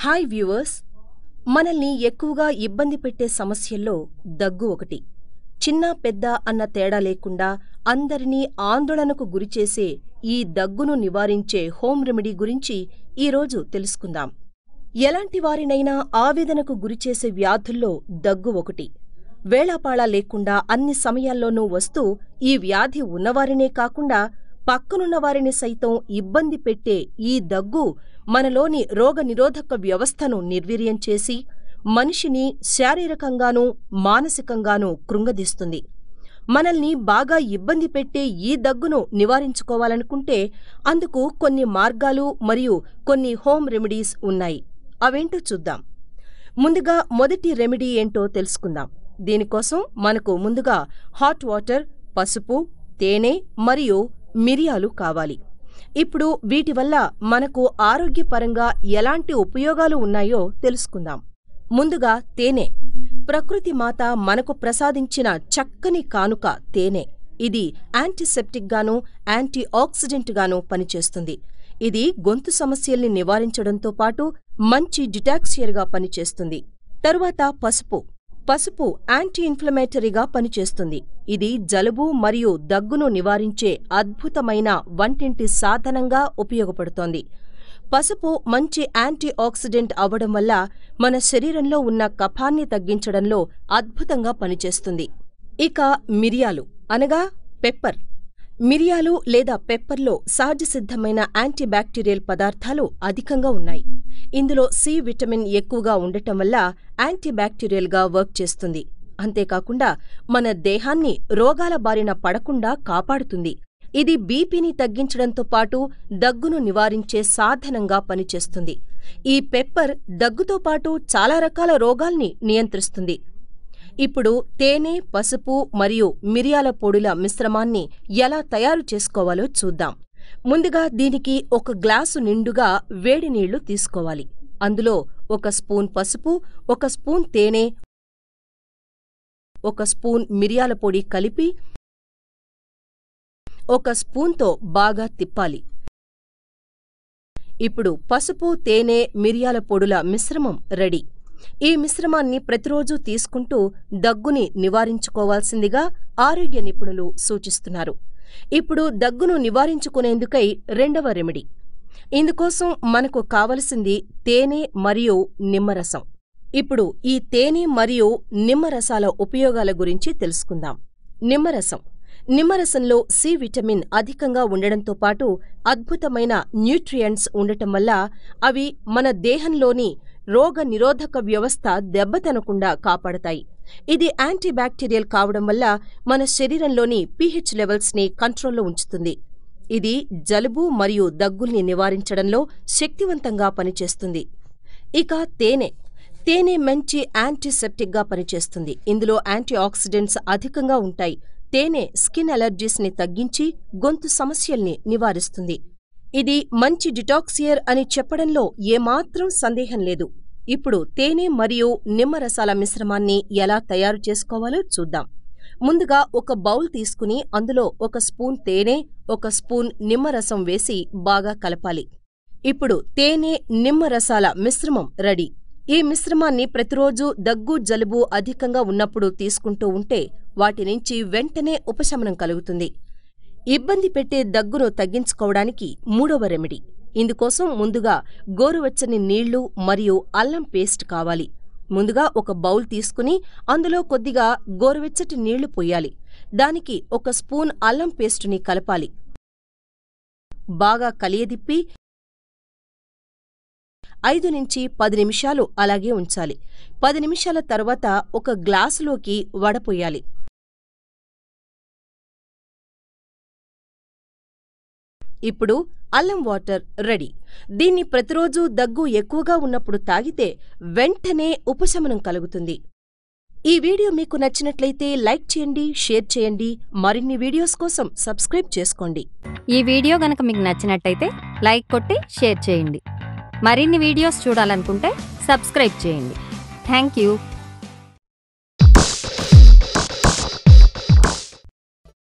Hi viewers, మనల్ని ఎక్కువగా ఇబ్బంది పెట్టే సమస్యల్లో దగ్గు ఒకటి. చిన్న పెద్ద అన్న తేడా లేకుండా అందరినీ ఆందోళనకు గురిచేసే ఈ దగ్గును నివారించే హోమ్ రెమెడీ గురించి ఈరోజు తెలుసుకుందాం. ఎలాంటి వారినైనా ఆవేదనకు గురిచేసే వ్యాధుల్లో దగ్గు ఒకటి. వేళాపాళా లేకుండా అన్ని సమయాల్లోనూ వస్తూ ఈ వ్యాధి ఉన్నవారినే కాకుండా పక్కనున్న వారిని సైతం ఇబ్బంది పెట్టే ఈ దగ్గు మనలోని రోగనిరోధక వ్యవస్థను నిర్వీర్యం చేసి మనిషిని శారీరకంగానూ మానసికంగానూ కృంగదీస్తుంది. మనల్ని బాగా ఇబ్బంది పెట్టే ఈ దగ్గును నివారించుకోవాలనుకుంటే అందుకు కొన్ని మార్గాలు మరియు కొన్ని హోమ్ రెమెడీస్ ఉన్నాయి. అవేంటో చూద్దాం. ముందుగా మొదటి రెమెడీ ఏంటో తెలుసుకుందాం. దీనికోసం మనకు ముందుగా హాట్ వాటర్, పసుపు, తేనె మరియు మిరియాలు కావాలి. ఇప్పుడు వీటి వల్ల మనకు ఆరోగ్యపరంగా ఎలాంటి ఉపయోగాలు ఉన్నాయో తెలుసుకుందాం. ముందుగా తేనె. ప్రకృతి మాత మనకు ప్రసాదించిన చక్కని కానుక తేనె. ఇది యాంటీసెప్టిక్ గాను యాంటీ ఆక్సిడెంట్ గాను పనిచేస్తుంది. ఇది గొంతు సమస్యల్ని నివారించడంతో పాటు మంచి డిటాక్సియర్గా పనిచేస్తుంది. తరువాత పసుపు. పసుపు యాంటీ ఇన్ఫ్లమేటరీగా పనిచేస్తుంది. ఇది జలుబు మరియు దగ్గును నివారించే అద్భుతమైన వంటింటి సాధనంగా ఉపయోగపడుతోంది. పసుపు మంచి యాంటీ ఆక్సిడెంట్ అవ్వడం వల్ల మన శరీరంలో ఉన్న కఫాన్ని తగ్గించడంలో అద్భుతంగా పనిచేస్తుంది. ఇక మిరియాలు అనగా పెప్పర్. మిరియాలు లేదా పెప్పర్లో సహజసిద్ధమైన యాంటీబ్యాక్టీరియల్ పదార్థాలు అధికంగా ఉన్నాయి. ఇందులో సి విటమిన్ ఎక్కువగా ఉండటం వల్ల యాంటీబ్యాక్టీరియల్గా వర్క్ చేస్తుంది. అంతేకాకుండా మన దేహాన్ని రోగాల బారిన పడకుండా కాపాడుతుంది. ఇది బీపీని తగ్గించడంతో పాటు దగ్గును నివారించే సాధనంగా పనిచేస్తుంది. ఈ పెప్పర్ దగ్గుతో పాటు చాలా రకాల రోగాల్ని నియంత్రిస్తుంది. ఇప్పుడు తేనె, పసుపు మరియు మిరియాల పొడుల మిశ్రమాన్ని ఎలా తయారు చేసుకోవాలో చూద్దాం. ముందుగా దీనికి ఒక గ్లాసు నిండుగా వేడి నీళ్లు తీసుకోవాలి. అందులో 1 స్పూన్ పసుపు, 1 స్పూన్ తేనె, 1 స్పూన్ మిరియాల పొడి కలిపి 1 స్పూన్తో బాగా తిప్పాలి. ఇప్పుడు పసుపు, తేనె, మిరియాల పొడుల మిశ్రమం రెడీ. ఈ మిశ్రమాన్ని ప్రతిరోజూ తీసుకుంటూ దగ్గుని నివారించుకోవాల్సిందిగా ఆరోగ్య నిపుణులు సూచిస్తున్నారు. ఇప్పుడు దగ్గును నివారించుకునేందుకై రెండవ రెమెడీ. ఇందుకోసం మనకు కావలసింది తేనె మరియు నిమ్మరసం. ఇప్పుడు ఈ తేనె మరియు నిమ్మరసాల ఉపయోగాల గురించి తెలుసుకుందాం. నిమ్మరసం. నిమ్మరసంలో సి విటమిన్ అధికంగా ఉండడంతో పాటు అద్భుతమైన న్యూట్రియంట్స్ ఉండటం వల్ల అవి మన దేహంలోని రోగ నిరోధక వ్యవస్థ దెబ్బతినకుండా కాపాడతాయి. ఇది యాంటీబ్యాక్టీరియల్ కావడం వల్ల మన శరీరంలోని pH లెవెల్స్ని కంట్రోల్లో ఉంచుతుంది. ఇది జలుబు మరియు దగ్గుల్ని నివారించడంలో శక్తివంతంగా పనిచేస్తుంది. ఇక తేనె. తేనె మంచి యాంటీసెప్టిక్గా పనిచేస్తుంది. ఇందులో యాంటీ ఆక్సిడెంట్స్ అధికంగా ఉంటాయి. తేనె స్కిన్ అలర్జీస్ని తగ్గించి గొంతు సమస్యల్ని నివారిస్తుంది. ఇది మంచి డిటాక్సియర్ అని చెప్పడంలో ఏమాత్రం సందేహం లేదు. ఇప్పుడు తేనె మరియు నిమ్మరసాల మిశ్రమాన్ని ఎలా తయారు చేసుకోవాలో చూద్దాం. ముందుగా ఒక బౌల్ తీసుకుని అందులో 1 స్పూన్ తేనె, 1 స్పూన్ నిమ్మరసం వేసి బాగా కలపాలి. ఇప్పుడు తేనె, నిమ్మరసాల మిశ్రమం రెడీ. ఈ మిశ్రమాన్ని ప్రతిరోజూ దగ్గు, జలుబు అధికంగా ఉన్నప్పుడు తీసుకుంటూ ఉంటే వాటి నుంచి వెంటనే ఉపశమనం కలుగుతుంది. ఇబ్బంది పెట్టే దగ్గును తగ్గించుకోవడానికి మూడవ రెమెడీ. ఇందుకోసం ముందుగా గోరువెచ్చని నీళ్లు మరియు అల్లం పేస్ట్ కావాలి. ముందుగా ఒక బౌల్ తీసుకుని అందులో కొద్దిగా గోరువెచ్చటి నీళ్లు పొయ్యాలి. దానికి 1 స్పూన్ అల్లం పేస్టుని కలపాలి. బాగా కలియదిప్పి 5 నుంచి 10 నిమిషాలు అలాగే ఉంచాలి. 10 నిమిషాల తర్వాత ఒక గ్లాసులోకి వడపోయాలి. ఇప్పుడు అల్లం వాటర్ రెడీ. దీన్ని ప్రతిరోజూ దగ్గు ఎక్కువగా ఉన్నప్పుడు తాగితే వెంటనే ఉపశమనం కలుగుతుంది. ఈ వీడియో మీకు నచ్చినట్లయితే లైక్ చేయండి, షేర్ చేయండి. మరిన్ని వీడియోస్ కోసం సబ్స్క్రైబ్ చేసుకోండి. ఈ వీడియో గనక మీకు నచ్చినట్లయితే లైక్ కొట్టి షేర్ చేయండి. మరిన్ని వీడియోస్ చూడాలనుకుంటే సబ్స్క్రైబ్ చేయండి. Thank you.